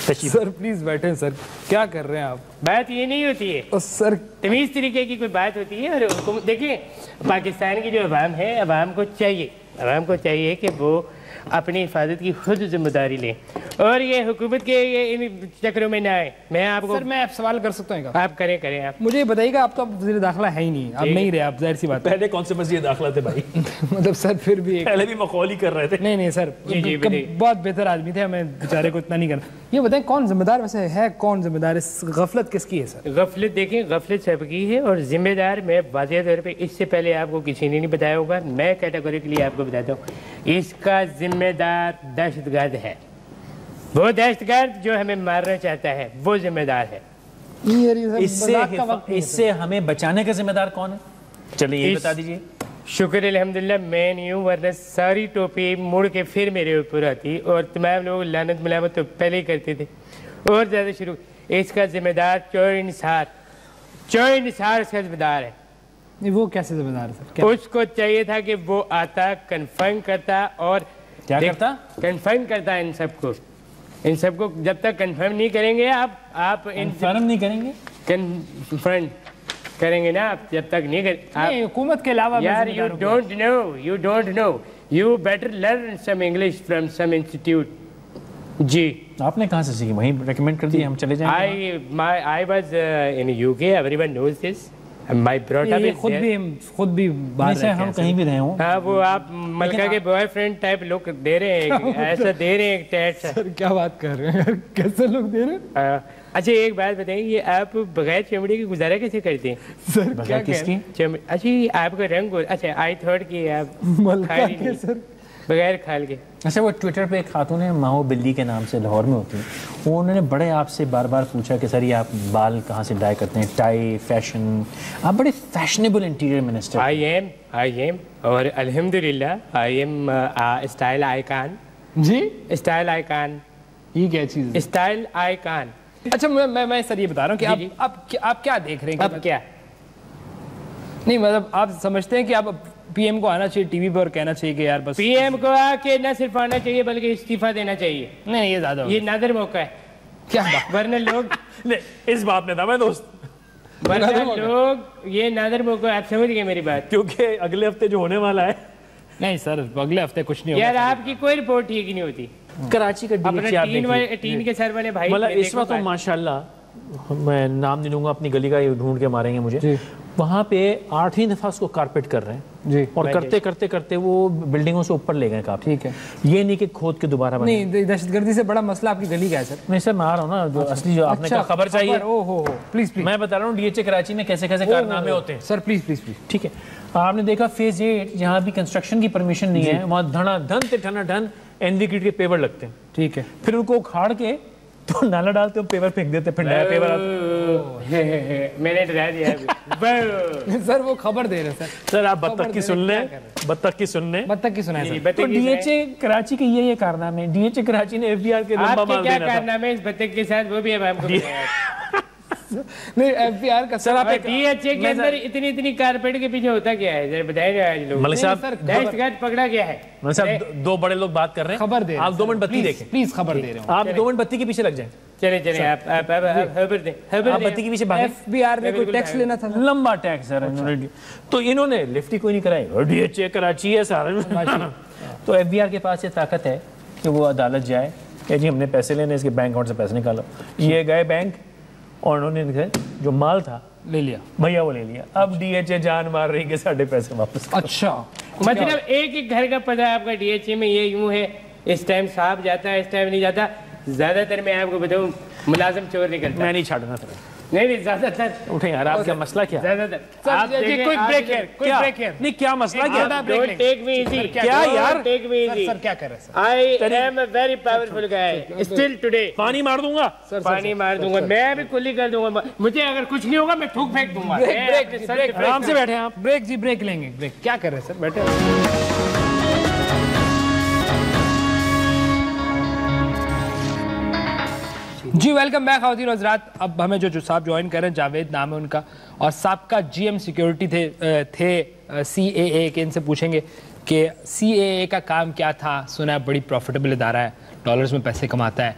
سر پلیز بیٹھیں سر، کیا کر رہے ہیں آپ؟ بات یہ نہیں ہوتی ہے سر، تمیز طریقے کی کوئی بات ہوتی ہے. اور حکومت دیکھیں پاکستان کی جو عوام ہے، عوام کو چاہیے کہ وہ اپنی حفاظت کی خود ذمہ داری لیں اور یہ حکومت کے ان چکروں میں نہ آئے. میں آپ کو سر میں آپ سوال کر سکتا ہوں؟ آپ کریں آپ مجھے بتائیے گا، آپ تو وزیر داخلہ ہے ہی نہیں، آپ نہیں رہے، آپ ظاہر سی بات. پہلے کون سے وزیر داخلہ تھے بھائی؟ مطلب سر پھر بھی پہلے بھی مخولی کر رہے تھے. نہیں سر بہت بہتر آدمی تھے، ہمیں بیچارے کو اتنا نہیں کرنا. یہ بتائیں کون ذمہ دار ویسے ہے، کون ذمہ دار اس غفلت کس کی ہے سر؟ غفلت دیکھیں غفلت سب کی ہے، اور ذمہ دار میں واضح طور پہ اس سے پہلے آپ کو کسی نے نہیں بتایا ہوگا، میں کیٹیگوریکلی آپ کو بتاتا ہوں، اس کا ذمہ دار دہشت گرد ہے. وہ دہشت گرد جو ہمیں مارنا چاہتا ہے وہ ذمہ دار ہے. اس سے ہمیں بچانے کا ذمہ دار کون ہے؟ چلیے یہ بتا دیجئے. شکر الحمدللہ میں نہیں ہوں، ورنہ ساری ٹوپی مڑ کے پھر میرے اوپر آتی اور تمام لوگ لعنت ملامت تو پہلے ہی کرتے تھے اور زیادہ شروع. اس کا ذمہ دار چور انصار اس کا ذمہ دار ہے. وہ کیسے ذمہ دار ہے سر؟ اس کو چاہیے تھا کہ وہ آتا کنفرم کرتا اور کیا کرتا؟ کنفرم کرتا ان سب کو. جب تک کنفرم نہیں کریں گے آپ کنفرم نہیں کریں گے، کنفرم کریں گے نا آپ، جب تک نہیں کریں حکومت کے علاوہ. یار you don't know you better learn some English from some institute. جی آپ نے کہاں سے سیکھی؟ وہیں ریکمینڈ کر دی، ہم چلے جائیں. I was in UK, everyone knows this. My brought up is خود بھی باہر سے ہم کہیں بھی رہے ہوں. ہاں وہ آپ ملکہ کے بوائے فرینڈ ٹائپ لوگ دے رہے ہیں، ایسا دے رہے ہیں ٹیٹ سا. سر کیا بات کر رہے ہیں، کیسے لوگ دے رہے ہیں؟ اچھا ایک بات بتائیں، یہ آپ بغیر چمڑی کی گزارا کیسے کرتے ہیں؟ سر بغیر کس کی؟ اچھا آپ کا رنگ اچھا آئی تھوٹ کی آپ ملکہ کے سر بغیر کھال کے. اچھا وہ ٹویٹر پہ ایک خاتون ہے ماہو بلی کے نام سے، لاہور میں ہوتی ہیں، وہ انہوں نے بڑے آپ سے بار بار پوچھا کہ سر یہ آپ بال کہاں سے ڈائی کرتے ہیں، ٹائی فیشن، آپ بڑے fashionable interior minister. I am اور الحمدللہ آئی ایم اسٹائل آئیکن. جی اسٹائل آئیکن یہ کیا چیز ہے؟ Style icon. اچھا میں سر یہ بتا رہا ہوں کہ آپ کیا دیکھ رہے ہیں؟ اب کیا نہیں مطلب آپ سمجھتے ہیں کہ آپ پی ایم کو آنا چاہیے ٹی وی پہ اور کہنا چاہیے کہ یار بس پی ایم کو آ کے نہ صرف آنا چاہیے بلکہ استعفیٰ دینا چاہیے؟ نہیں یہ زیادہ یہ نادر موقع ہے. کیا ورنہ لوگ اس بات میں تھا میں دوست، ورنہ لوگ یہ نادر موقع آپ سمجھ گئے میری بات، کیونکہ اگلے ہفتے جو ہونے والا ہے. نہیں سر اگلے ہفتے کچھ نہیں ہوگا یار، آپ کی کوئی رپورٹ ٹھیک نہیں ہوتی. کراچی کا اپنا ٹین کے سر والے بھائی اس وقت ماشاءاللہ، میں نام نہیں لوں گا، اپنی گلی کا یہ ڈھونڈ کے ماریں گے مجھے، وہاں پہ 8ویں دفعہ اس کو کارپیٹ کر رہے ہیں جی، اور کرتے کرتے وہ بلڈنگوں سے اوپر لے گئے کام. ٹھیک ہے، یہ نہیں کہ کھود کے دوبارہ بنے. نہیں دہشت گردی سے بڑا مسئلہ آپ کی گلی کا ہے سر. نہیں سر میں آ رہا ہوں نا، جو اصلی جو آپ نے خبر چاہیے پلیز میں بتا رہا ہوں. ڈی ایچ اے کراچی میں کیسے کارنامے ہوتے ہیں سر، پلیز. ٹھیک ہے، آپ نے دیکھا فیز 8 جہاں بھی کنسٹرکشن کی پرمیشن نہیں ہے، وہاں دھنا دھن تے ٹھنا ڈھن NVKT کے پیور لگتے ہیں. ٹھیک ہے، پھر ان کو اکھاڑ کے تو نالا ڈالتے ہیں، پیور پھینک دیتے، پھر نیا پیور آتا. میں نے ڈرا دیا سر وہ خبر دے رہے ہیں سر. آپ بطخ کی سن لیں، بطخ کی سنائیں. تو ڈی ایچ اے کراچی کے یہ کارنامے ہیں. ڈی ایچ اے کراچی نے FBR کے لمبا مار دینا تھا. کیا کارنامے اس بطخ کے ساتھ وہ بھی اب ہم کو نہیں FBR کا سر آپ DHA کے اندر اتنی کارپیٹ کے پیچھے ہوتا کیا ہے ذرا بتائیں آج لوگ. ملک صاحب دہشت گرد پکڑا گیا ہے. ملک صاحب دو بڑے لوگ بات کر رہے ہیں, خبر دے آپ 2 منٹ بتی دیکھیں پلیز, خبر دے رہے ہوں آپ 2 منٹ بتی کے پیچھے لگ جائیں. چلیں آپ خبر دیں, آپ بتی کے پیچھے بھاگیں. FBR نے کوئی ٹیکس لینا تھا, لمبا ٹیکس ہے تو انہوں نے لفٹ ہی کوئی نہیں کرائی. DHA کراچی ہے سارا. تو FBR کے پاس یہ طاقت ہے کہ وہ عدالت جائے کہ جی ہم نے پیسے لینے, اس کے بینک اکاؤنٹ سے پیسے نکالو. یہ گئے بینک اور انہوں نے جو مال تھا لے لیا, بھیا وہ لے لیا. اب DHA جان مار رہی کہ ساڑھے پیسے واپس. اچھا مطلب ایک گھر کا پتہ آپ کا DHA میں یہ یوں ہے, اس ٹائم صاحب جاتا ہے, اس ٹائم نہیں جاتا. زیادہ تر میں آپ کو بتاؤں ملازم چور نہیں کرتا. میں نہیں چھاڑنا تھا. نہیں زیادہ تر اٹھیں یار, آپ کا مسئلہ کیا؟ زیادہ تر آپ کوئی بریک ہے, نہیں کیا مسئلہ کیا؟ Don't take me easy. کیا یار؟ Don't take me easy. سر کیا کر رہے ہیں سر؟ I am a very powerful guy. Still today. پانی مار دوں گا, پانی مار دوں گا, میں بھی کلی کر دوں گا. مجھے اگر کچھ نہیں ہوگا میں تھوک پھینک دوں گا. آرام سے بیٹھے آپ. بریک جی, بریک لیں گے. بریک کیا کر رہے ہیں سر, بیٹھے. جی ویلکم بیک خواتین و حضرات. اب ہمیں جو صاحب جوائن کر رہے ہیں, جاوید نام ہے ان کا, اور سابقہ GM سیکیورٹی تھے CAA کے. ان سے پوچھیں گے کہ CAA کا کام کیا تھا. سنا ہے بڑی پروفیٹیبل ادارہ ہے, ڈالرز میں پیسے کماتا ہے.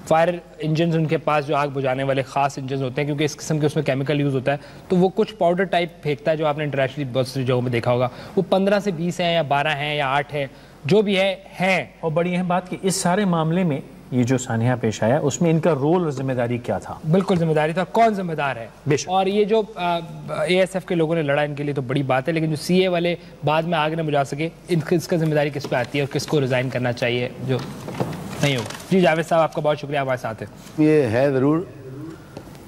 فائر انجنز ان کے پاس جو آگ بجھانے والے خاص انجنز ہوتے ہیں, کیونکہ اس قسم کے اس میں کیمیکل یوز ہوتا ہے, تو وہ کچھ پاؤڈر ٹائپ پھینکتا ہے جو آپ نے انٹرنیشنلی بہت سی جگہوں میں دیکھا ہوگا. وہ 15 سے 20 ہیں یا 12 ہیں یا 8 ہیں, جو بھی ہے. اور بڑی اہم بات کہ اس سارے معاملے میں یہ جو سانحہ پیش آیا, اس میں ان کا رول اور ذمہ داری کیا تھا؟ بالکل ذمہ داری تھا, کون ذمہ دار ہے. اور یہ جو ASF کے لوگوں نے لڑا, ان کے لیے تو بڑی بات ہے, لیکن جو CA والے بعد میں آگ نہ بجھا سکے, اس کا ذمہ داری کس پہ آتی ہے اور کس کو ریزائن کرنا چاہیے جو نہیں ہوگا. جی جاوید صاحب, آپ کا بہت شکریہ ہمارے ساتھ ہے. یہ ہے ضرور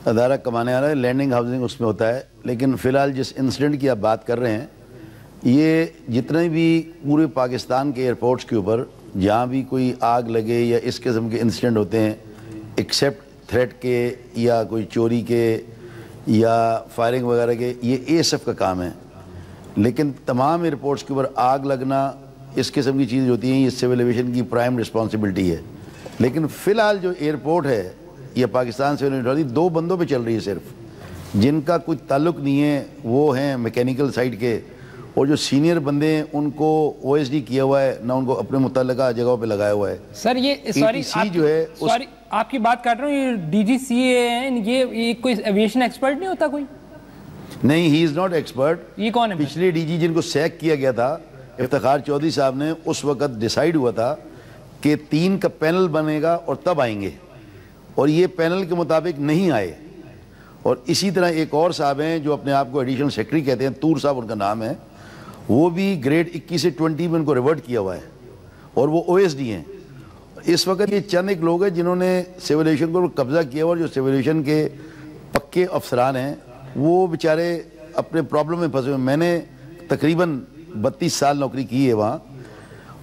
ادارہ کمانے والا ہے, لینڈنگ ہاؤسنگ اس میں ہوتا ہے, لیکن فی الحال جس انسیڈنٹ کی آپ بات کر رہے ہیں, یہ جتنے بھی پورے پاکستان کے ایئرپورٹس کے اوپر جہاں بھی کوئی آگ لگے یا اس قسم کے انسیڈنٹ ہوتے ہیں, ایکسیپٹ تھریٹ کے یا کوئی چوری کے یا فائرنگ وغیرہ کے, یہ ASF کا کام ہے. لیکن تمام ایئرپورٹس کے اوپر آگ لگنا, اس قسم کی چیز ہوتی ہیں, یہ سول ایویشن کی پرائم رسپانسبلٹی ہے. لیکن فی الحال جو ایئرپورٹ ہے یہ پاکستان سول ایویشن 2 بندوں پہ چل رہی ہے صرف, جن کا کوئی تعلق نہیں ہے. وہ ہیں میکینیکل سائڈ کے, اور جو سینئر بندے ہیں ان کو OSD کیا ہوا ہے, نہ ان کو اپنے متعلقہ جگہوں پہ لگایا ہوا ہے. سر یہ سوری جو ہے آپ کی بات کر رہا ہوں, یہ DGCA ہیں, یہ کوئی ایویشن ایکسپرٹ نہیں ہوتا کوئی؟ نہیں, ہی از ناٹ ایکسپرٹ. یہ کون ہے؟ پچھلے DG جن کو سیک کیا گیا تھا افتخار چودھری صاحب نے, اس وقت ڈیسائیڈ ہوا تھا کہ 3 کا پینل بنے گا اور تب آئیں گے, اور یہ پینل کے مطابق نہیں آئے. اور اسی طرح ایک اور صاحب ہیں جو اپنے آپ کو ایڈیشنل سیکرٹری کہتے ہیں, تور صاحب ان کا نام ہے, وہ بھی گریڈ 21 سے 20 میں ان کو ریورٹ کیا ہوا ہے, اور وہ OSD ہیں. اس وقت یہ چند ایک لوگ ہیں جنہوں نے سول ایویشن کو قبضہ کیا ہوا, اور جو سول ایویشن کے پکے افسران ہیں وہ بیچارے اپنے پرابلم میں پھنسے ہوئے. میں نے تقریباً 32 سال نوکری کی ہے وہاں,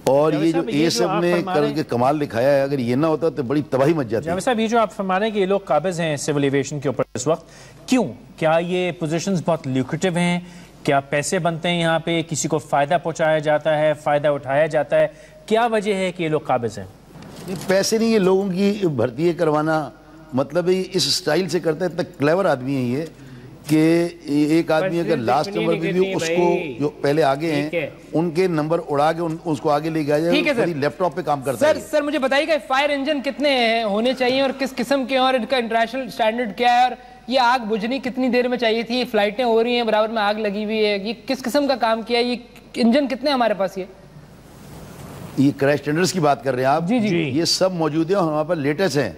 اور یہ جو ASF نے کر کے کمال دکھایا ہے, اگر یہ نہ ہوتا تو بڑی تباہی مچ جاتی. جاوید صاحب, یہ جو آپ فرما رہے ہیں کہ یہ لوگ قابض ہیں سول ایویشن کے اوپر اس وقت, کیوں؟ کیا یہ پوزیشنز بہت لیوکریٹو ہیں؟ کیا پیسے بنتے ہیں یہاں پہ, کسی کو فائدہ پہنچایا جاتا ہے, فائدہ اٹھایا جاتا ہے؟ کیا وجہ ہے کہ یہ لوگ قابض ہیں؟ پیسے نہیں, یہ لوگوں کی بھرتی کروانا, مطلب اس سٹائل سے کرتا ہے. اتنا کلیور آدمی ہے یہ کہ ایک آدمی اگر لاسٹ نمبر بھی اس کو جو پہلے آگے ہیں ان کے نمبر اڑا کے اس کو آگے لے کے آیا جائے, لیپ ٹاپ پہ کام کرتا ہے. سر مجھے بتائیے کہ فائر انجن کتنے ہونے چاہیے اور کس قسم کے, اور ان کا انٹرنیشنل سٹینڈرڈ کیا ہے, اور یہ آگ بجھنی کتنی دیر میں چاہیے تھی؟ فلائٹیں ہو رہی ہیں, برابر میں آگ لگی ہوئی ہے, یہ کس قسم کا کام کیا ہے؟ یہ انجن کتنے ہمارے پاس؟ یہ کریش ٹینڈرز کی بات کر رہے ہیں آپ؟ جی جی, یہ سب موجود ہیں اور ہمارے پاس لیٹسٹ ہیں.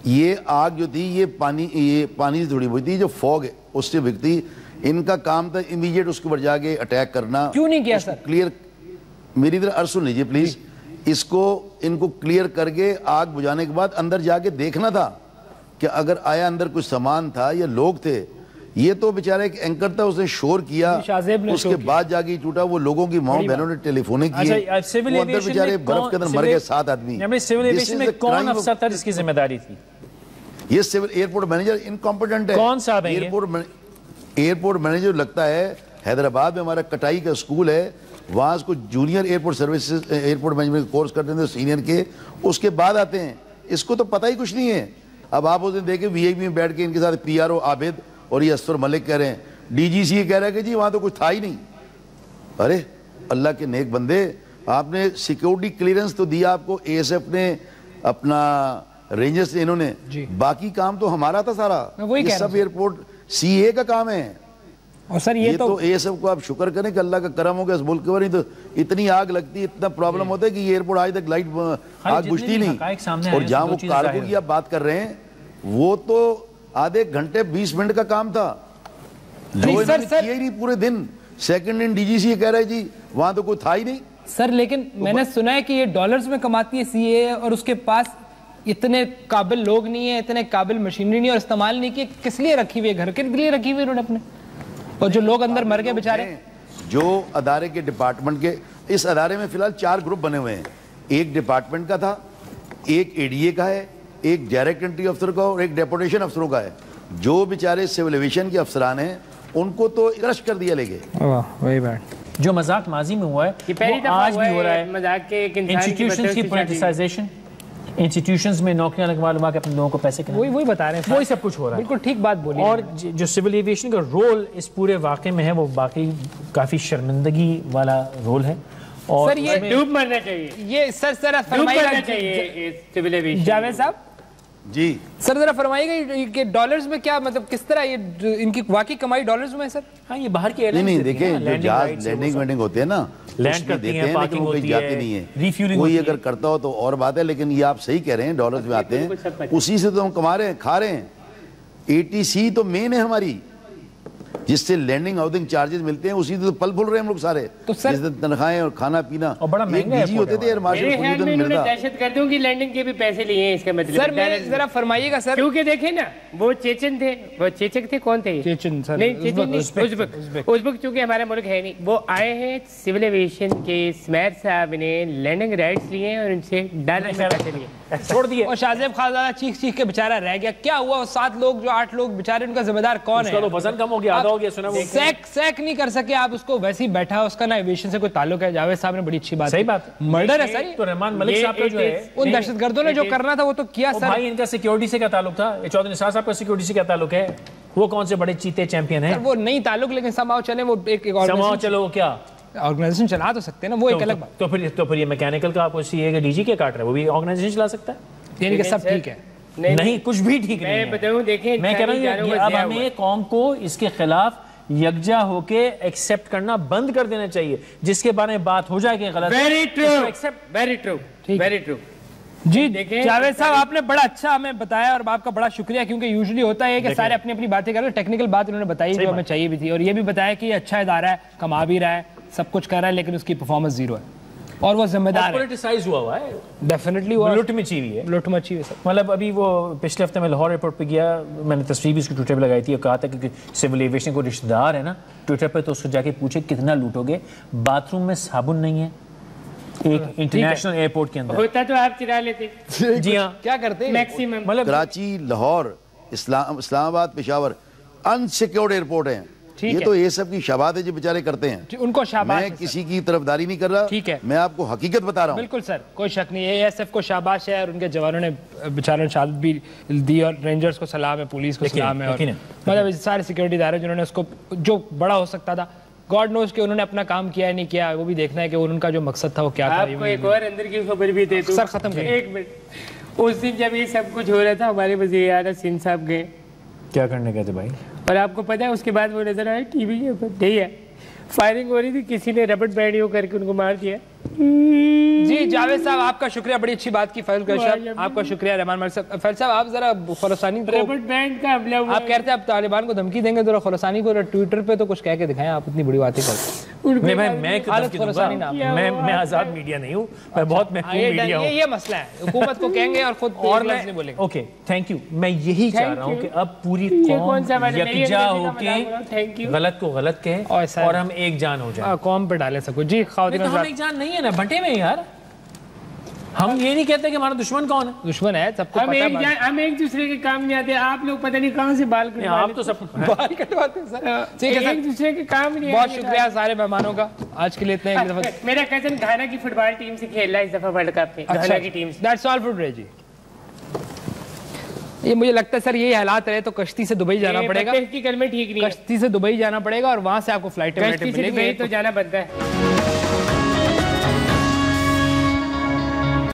یہ آگ جو تھی یہ پانی سے تھوڑی ہوئی تھی, جو فوگ ہے اس سے بکتی. ان کا کام تھا امیجیٹ اس کے اوپر جا کے اٹیک کرنا. کیوں نہیں کیا سر؟ کلیئر, میری ادھر عرض سن لیجیے پلیز. اس کو ان کو کلیئر کر کے آگ بجھانے کے بعد اندر جا کے دیکھنا تھا کہ اگر آیا اندر کچھ سامان تھا یا لوگ تھے. یہ تو بیچارہ ایک اینکر تھا, اس نے شور کیا, اس کے بعد جا کے ٹوٹا. وہ لوگوں کی ماں بہنوں نے ٹیلی فونیں کی, وہ اندر بیچارے برف کے اندر مر گئے 7 آدمی. سول ایویشن میں کون افسر تھا جس کی ذمہ داری تھی؟ یہ سول ایئرپورٹ مینیجر انکمپیٹنٹ ہے. کون صاحب ہے؟ ایئرپورٹ مینیجر لگتا ہے حیدرآباد میں ہمارا کٹائی کا اسکول ہے, وہاں اس کو junior airport services airport management course کرتے ہیں سینئر کے, اس کے بعد آتے ہیں. اس کو تو پتہ ہی کچھ نہیں ہے. اب آپ اس دن دیکھیں وی آئی پی میں بیٹھ کے ان کے ساتھ پی آر او عابد اور یہ اسفر ملک کہہ رہے ہیں, ڈی جی سی یہ کہہ رہا ہے کہ جی وہاں تو کچھ تھا ہی نہیں. ارے اللہ کے نیک بندے, آپ نے سیکیورٹی کلیئرنس تو دیا آپ کو, اے ایس ایف نے, اپنا رینجرز انہوں نے, باقی کام تو ہمارا تھا سارا. یہ سب ایئرپورٹ سی اے کا کام ہے. اور سر یہ تو اے ایس ایف کو آپ شکر کریں کہ اللہ کا کرم ہو گیا اس ملک کے اوپر, تو اتنی آگ لگتی, اتنا پرابلم ہوتا ہے کہ یہ ایئرپورٹ آج تک لائٹ آگ بجھتی نہیں. اور جہاں وہ کارگو کی آپ بات کر رہے ہیں وہ تو آدھے گھنٹے 20 منٹ کا کام تھا جو انہوں نے کیا ہی نہیں پورے دن. سیکنڈ ان ڈی جی سی یہ کہہ رہے جی وہاں تو کوئی تھا ہی نہیں. سر لیکن میں نے سنا ہے کہ یہ ڈالرز میں کماتی ہے سی اے, اور اس کے پاس اتنے قابل لوگ نہیں ہیں, اتنے قابل مشینری نہیں, اور استعمال نہیں کی. کس لیے رکھی ہوئی ہے؟ گھر کے لیے رکھی ہوئی انہوں نے اپنے, اور جو لوگ اندر مر گئے بیچارے. جو ادارے کے ڈپارٹمنٹ کے, اس ادارے میں فی الحال 4 گروپ بنے ہوئے ہیں. ایک ڈپارٹمنٹ کا تھا, ایک اے ڈی اے کا ہے, ایک ڈائریکٹ انٹری افسر کا, اور ایک ڈیپوٹیشن افسروں کا ہے. جو بیچارے سول ایویشن کے افسران ہیں ان کو تو رش کر دیا لے گئے. جو مذاق ماضی میں ہوا ہے وہ آج بھی ہو رہا ہے. انسٹیٹیوشنز کی پولیٹیسائزیشن, انسٹیٹیوشنز میں نوکریاں لگوا کے اپنے لوگوں کو پیسے کھلانا, وہی بتا رہے ہیں, وہی سب کچھ ہو رہا ہے. بالکل ٹھیک بات بولی. اور جو سول ایویشن کا رول اس پورے واقعے میں ہے وہ باقی کافی شرمندگی والا رول ہے. اور سر یہ ڈوب مرنا چاہیے, یہ سر فرمائیے گا جاوید صاحب. جی سر ذرا فرمائیے گا کہ ڈالرز میں کیا مطلب کس طرح یہ ان کی واقعی کمائی ڈالرز میں ہے سر؟ ہاں یہ باہر کی نہیں دیکھیں, جو جہاز لینڈنگ وینڈنگ ہوتے ہیں نا, لینڈ کرتے ہیں, لیکن وہ کہیں جاتے نہیں ہیں. کوئی اگر کرتا ہو تو اور بات ہے, لیکن یہ آپ صحیح کہہ رہے ہیں, ڈالرز میں آتے ہیں, اسی سے تو ہم کما رہے ہیں, کھا رہے ہیں. اے ٹی سی تو مین ہے ہماری, جس سے لینڈنگ ہاؤسنگ چارجز ملتے ہیں, اسی سے تو پل پھول رہے ہیں ہم لوگ سارے. جس سے تنخواہیں اور کھانا پینا, اور بڑا مہنگا ہوتے تھے دہشت گردوں کی لینڈنگ کے بھی پیسے لیے ہیں. اس کا مطلب سر میں ذرا فرمائیے گا سر, کیونکہ دیکھیں نا وہ چیچن تھے, وہ چیچک تھے, کون تھے؟ چیچن سر نہیں, ازبک چونکہ ہمارا ملک ہے نہیں, وہ آئے ہیں سول ایویشن کے. سمیر صاحب نے لینڈنگ رائٹس لیے اور ان سے ڈالر میں پیسے لیے چھوڑ دیے. اور شاہزیب خانزادہ چیخ چیخ کے بیچارہ رہ گیا. کیا ہوا وہ 7 لوگ جو 8 لوگ بیچارے, ان کا ذمہ دار کون ہے؟ اس کا تو وزن کم ہو گیا, آدھا ہو گیا. سنا وہ سیک نہیں کر سکے آپ اس کو, ویسے ہی بیٹھا, اس کا نہ ایویشن سے کوئی تعلق ہے. جاوید صاحب نے بڑی اچھی بات, صحیح بات, مرڈر ہے سر. تو رحمان ملک صاحب کا جو ہے, ان دہشت گردوں نے جو کرنا تھا وہ تو کیا سر. بھائی ان کا سیکیورٹی سے کیا تعلق تھا؟ چودھری نثار صاحب کا سیکیورٹی سے کیا تعلق ہے؟ وہ کون سے بڑے چیتے چیمپئن ہیں؟ وہ نہیں تعلق, لیکن سماؤ چلے, وہ ایک چلو کیا آرگنائزیشن چلا تو سکتے ہیں نا, وہ ایک الگ بات. تو پھر یہ میکینیکل کا آپ کو سی اے کے ڈی جی کے کاٹ رہے, وہ بھی آرگنائزیشن چلا سکتا ہے, یعنی کہ سب ٹھیک ہے. نہیں کچھ بھی ٹھیک نہیں ہے. میں کہہ رہا ہوں اب ہمیں قوم کو اس کے خلاف یکجا ہو کے ایکسپٹ کرنا بند کر دینا چاہیے. جس کے بارے میں بات ہو جائے کہ غلط ہے, ویری ٹرو, ویری ٹرو. جی جاوید صاحب آپ نے بڑا اچھا ہمیں بتایا, اور آپ کا بڑا شکریہ, کیونکہ یوزلی ہوتا ہے کہ سارے اپنی اپنی باتیں کر رہے ہیں. ٹیکنیکل بات انہوں نے بتائی جو ہمیں چاہیے بھی تھی, اور یہ بھی بتایا کہ یہ اچھا ادارہ ہے, کما بھی رہا ہے, سب کچھ کر رہا ہے, لیکن اس کی پرفارمنس زیرو ہے, اور وہ ذمہ دار ہے. پولیٹیسائز ہوا ہے, ڈیفینیٹلی ہوا, لوٹ مچی ہوئی ہے, لوٹ مچی ہوئی ہے. مطلب ابھی وہ پچھلے ہفتے میں لاہور ایئرپورٹ پہ گیا, میں نے تصویر بھی اس کی ٹویٹر پہ لگائی تھی, اور کہا تھا کہ سول ایویشن کو رشتہ دار ہے نا ٹویٹر پہ, تو اس کو جا کے پوچھے کتنا لوٹو گے. باتھ روم میں صابن نہیں ہے ایک انٹرنیشنل ایئرپورٹ کے اندر, ہوتا تو آپ چرا لیتے. جی ہاں, کیا کرتے ہیں میکسیمم. مطلب کراچی, لاہور, اسلام آباد, پشاور انسیکیورڈ ایئرپورٹ ہیں. یہ تو یہ سب کی شابات ہے جو بیچارے کرتے ہیں, ان کو شاباش. میں کسی کی طرفداری نہیں کر رہا, ٹھیک ہے, میں آپ کو حقیقت بتا رہا ہوں. بالکل سر, کوئی شک نہیں. اے ایس ایف کو شاباش ہے, اور ان کے جوانوں نے بیچاروں نے شہادت بھی دی, اور رینجرز کو سلام ہے, پولیس کو سلام ہے, اور مطلب سارے سیکورٹی ادارے جنہوں نے اس کو جو بڑا ہو سکتا تھا, گاڈ نوز کہ انہوں نے اپنا کام کیا ہے نہیں کیا, وہ بھی دیکھنا ہے کہ ان کا جو مقصد تھا وہ کیا تھا. آپ کو ایک اور اندر کی خبر بھی دے دوں سر, ختم کریں. ایک منٹ. اس دن جب یہ سب کچھ ہو رہا تھا, ہمارے وزیر اعلیٰ سندھ صاحب گئے. کیا کرنے گئے تھے بھائی؟ اور آپ کو پتا ہے اس کے بعد وہ نظر آئے ٹی وی کے اوپر, نہیں ہے, فائرنگ ہو رہی تھی, کسی نے ربڑ بینڈ یوں کر کے ان کو مار دیا. جی جاوید صاحب آپ کا شکریہ, بڑی اچھی بات کی. فیض گلشن آپ کا شکریہ. رحمان ملک صاحب, فیض صاحب آپ ذرا خراسانی کو, ربڑ بینڈ کا حملہ ہوا, آپ کہتے ہیں آپ طالبان کو دھمکی دیں گے, ذرا خراسانی کو ٹویٹر پہ تو کچھ کہہ کے دکھائیں. آپ اتنی بڑی باتیں کرتے نہیں بھائی, میں آزاد میڈیا نہیں ہوں, میں بہت محکوم میڈیا ہوں. یہ مسئلہ ہے, حکومت کو کہیں گے اور خود اور نہیں بولیں گے. Okay thank you. میں یہی چاہ رہا ہوں کہ اب پوری قوم یکجا ہو کے غلط کو غلط کہے, اور ہم ایک جان ہو جائیں, قوم پہ ڈالیں سب کچھ. جی خواتین, ہم ایک جان نہیں ہے نا بھٹے میں یار. ہم یہ نہیں کہتے کہ ہمارا دشمن کون ہے, دشمن ہے سب کو پتہ ہے. ہم ایک دوسرے کے کام نہیں آتے, آپ لوگ پتہ نہیں کہاں سے بال کٹواتے ہیں. آپ تو سب بال کٹواتے ہیں سر. ایک دوسرے کے کام نہیں. بہت شکریہ سارے مہمانوں کا آج کے لیے. اتنے میرا کزن گھانا کی فٹ بال ٹیم سے کھیل رہا ہے اس دفعہ ورلڈ کپ میں, گھانا کی ٹیم سے. That's all for today جی. یہ مجھے لگتا ہے سر یہی حالات رہے تو کشتی سے دبئی جانا پڑے گا. کشتی سے دبئی جانا پڑے گا اور وہاں سے آپ کو فلائٹ تو جانا بنتا ہے.